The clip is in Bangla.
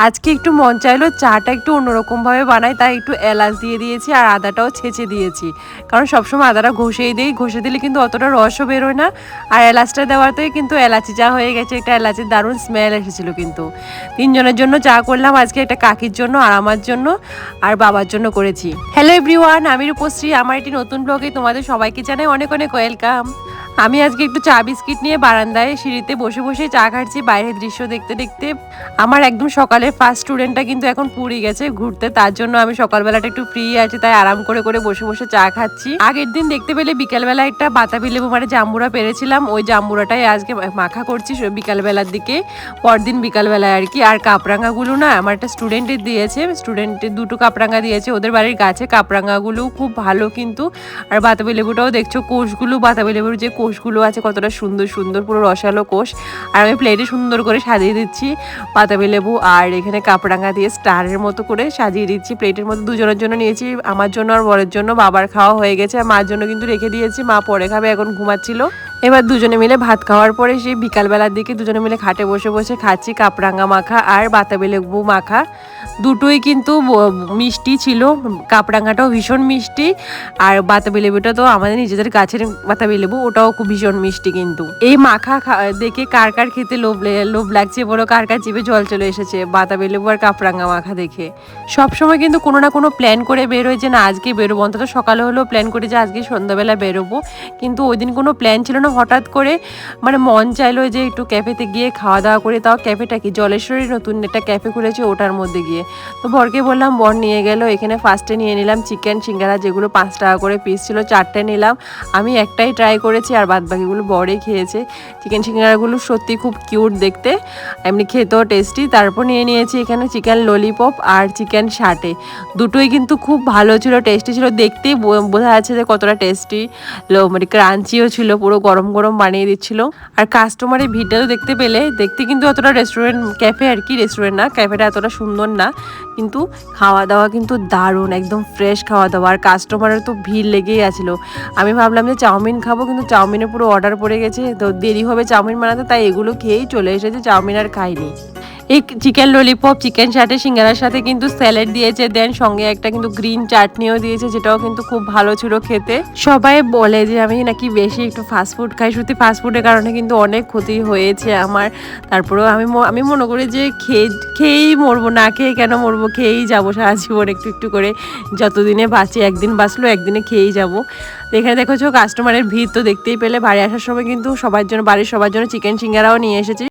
আজকে একটু মন চাইলো চাটা একটু অন্যরকমভাবে বানাই, তাই একটু এলাচ দিয়ে দিয়েছি আর আদাটাও ছেঁচে দিয়েছি। কারণ সবসময় আদাটা ঘষেই দিই, ঘষে দিলে কিন্তু অতটা রসও বেরোয় না। আর এলাচটা দেওয়াতেই কিন্তু এলাচি চা হয়ে গেছে, একটা এলাচির দারুণ স্মেল এসেছিলো। কিন্তু তিনজনের জন্য চা করলাম আজকে, একটা কাকির জন্য আর আমার জন্য আর বাবার জন্য করেছি। হ্যালো এভরিওয়ান, আমি রূপশ্রী। আমার একটি নতুন ব্লগে তোমাদের সবাইকে জানাই অনেক অনেক ওয়েলকাম। আমি আজকে একটু চা বিস্কিট নিয়ে বারান্দায় সিঁড়িতে বসে বসে চা খাচ্ছি, বাইরের দৃশ্য দেখতে দেখতে। আমার একদম সকালের ফার্স্ট স্টুডেন্টটা কিন্তু এখন পুরী গেছে ঘুরতে, তার জন্য আমি সকালবেলাটা একটু ফ্রি আছি, তাই আরাম করে করে বসে বসে চা খাচ্ছি। আগের দিন দেখতে পেলে বিকালবেলা একটা বাতাবি লেবু মানে জাম্বুরা পেরেছিলাম, ওই জাম্বুরাটাই আজকে মাখা করছি বিকালবেলার দিকে, পরদিন বিকালবেলায় আর কি। আর কাপরাঙাগুলো না আমার একটা স্টুডেন্টের দিয়েছে, স্টুডেন্টের দুটো কাপরাঙা দিয়েছে, ওদের বাড়ির গাছে কাপরাঙাগুলো খুব ভালো কিন্তু। আর বাতাবি লেবুটাও দেখছো কোষগুলো, বাতাবি লেবুর যে কোষগুলো আছে কতটা সুন্দর সুন্দর, পুরো রসালো কোষ। আর আমি প্লেটে সুন্দর করে সাজিয়ে দিচ্ছি বাতাবি লেবু আর এখানে কাপরাঙা দিয়ে স্টারের মতো করে সাজিয়ে দিচ্ছি প্লেটের মধ্যে। দুজনের জন্য নিয়েছি, আমার জন্য আর বরের জন্য। বাবার খাওয়া হয়ে গেছে আর মার জন্য কিন্তু রেখে দিয়েছি, মা পরে খাবে, এখন ঘুমাচ্ছিল। এবার দুজনে মিলে ভাত খাওয়ার পরে সেই বিকালবেলার দিকে দুজনে মিলে খাটে বসে বসে খাচ্ছি কাপরাঙা মাখা আর বাতাবি লেবু মাখা। দুটোই কিন্তু মিষ্টি ছিল, কাপরাঙাটাও ভীষণ মিষ্টি আর বাতাবি লেবুটা তো আমাদের নিজেদের গাছের বাতাবি লেবু, ওটাও খুব ভীষণ মিষ্টি। কিন্তু এই মাখা দেখে কার কার খেতে লোভ লাগছে বলো, কার কার জিভে জল চলে এসেছে বাতাবি লেবু আর কাপরাঙা মাখা দেখে। সবসময় কিন্তু কোনো না কোনো প্ল্যান করে বেরোয় যে না আজকে বেরোবো, অন্তত সকালে হলেও প্ল্যান করে যে আজকে সন্ধ্যাবেলা বেরোবো, কিন্তু ওই দিন কোনো প্ল্যান ছিল না। হঠাৎ করে মানে মন চাইলো যে একটু ক্যাফেতে গিয়ে খাওয়া দাওয়া করে, তাও ক্যাফেটা কি জলেশ্বরী নতুন একটা ক্যাফে খুলেছে ওটার মধ্যে গিয়ে। তো বরকে বললাম, বর নিয়ে গেল। এখানে ফার্স্টে নিয়ে নিলাম চিকেন সিঙ্গারা, যেগুলো 5 টাকা করে পিস ছিল, 4টে নিলাম। আমি একটাই ট্রাই করেছি আর বাদ বাকিগুলো বরে খেয়েছে। চিকেন সিঙ্গারাগুলো সত্যি খুব কিউট দেখতে, এমনি খেতেও টেস্টি। তারপর নিয়ে নিয়েছি এখানে চিকেন ললিপপ আর চিকেন শাটে, দুটোই কিন্তু খুব ভালো ছিল, টেস্টি ছিল, দেখতেই বোঝা যাচ্ছে যে কতটা টেস্টি, মানে ক্রাঞ্চিও ছিল, পুরো গরম গরম বানিয়ে দিচ্ছিল। আর কাস্টমারের ভিড়টা তো দেখতে পেলে, দেখতে কিন্তু অতটা রেস্টুরেন্ট ক্যাফে আর কি, রেস্টুরেন্ট না, ক্যাফেটা এতটা সুন্দর না, কিন্তু খাওয়া দাওয়া কিন্তু দারুণ, একদম ফ্রেশ খাওয়া দাওয়া। আর কাস্টমারের তো ভিড় লেগেই আছিল। আমি ভাবলাম যে চাউমিন খাবো, কিন্তু চাউমিনে পুরো অর্ডার পড়ে গেছে, তো দেরি হবে চাউমিন বানাতে, তাই এগুলো খেয়েই চলে এসেছে, চাউমিন আর খাইনি। এই চিকেন ললিপপ চিকেন চাটে সিঙ্গারার সাথে কিন্তু স্যালাড দিয়েছে, দেন সঙ্গে একটা কিন্তু গ্রিন চাটনিও দিয়েছে, যেটাও কিন্তু খুব ভালো ছিল খেতে। সবাই বলে যে আমি নাকি বেশি একটু ফাস্টফুড খাই, সত্যি ফাস্টফুডের কারণে কিন্তু অনেক ক্ষতি হয়েছে আমার। তারপরেও আমি মনে করি যে খেয়েই মরবো, না খেয়ে কেন মরবো, খেয়েই যাবো সারা জীবন একটু একটু করে, যতদিনে বাঁচি, একদিন বাঁচলো একদিনে খেয়েই যাবো। এখানে দেখো কাস্টমারের ভিড় তো দেখতেই পেলে। বাড়ি আসার সময় কিন্তু সবার জন্য, বাড়ির সবার জন্য চিকেন সিঙ্গারাও নিয়ে এসেছি।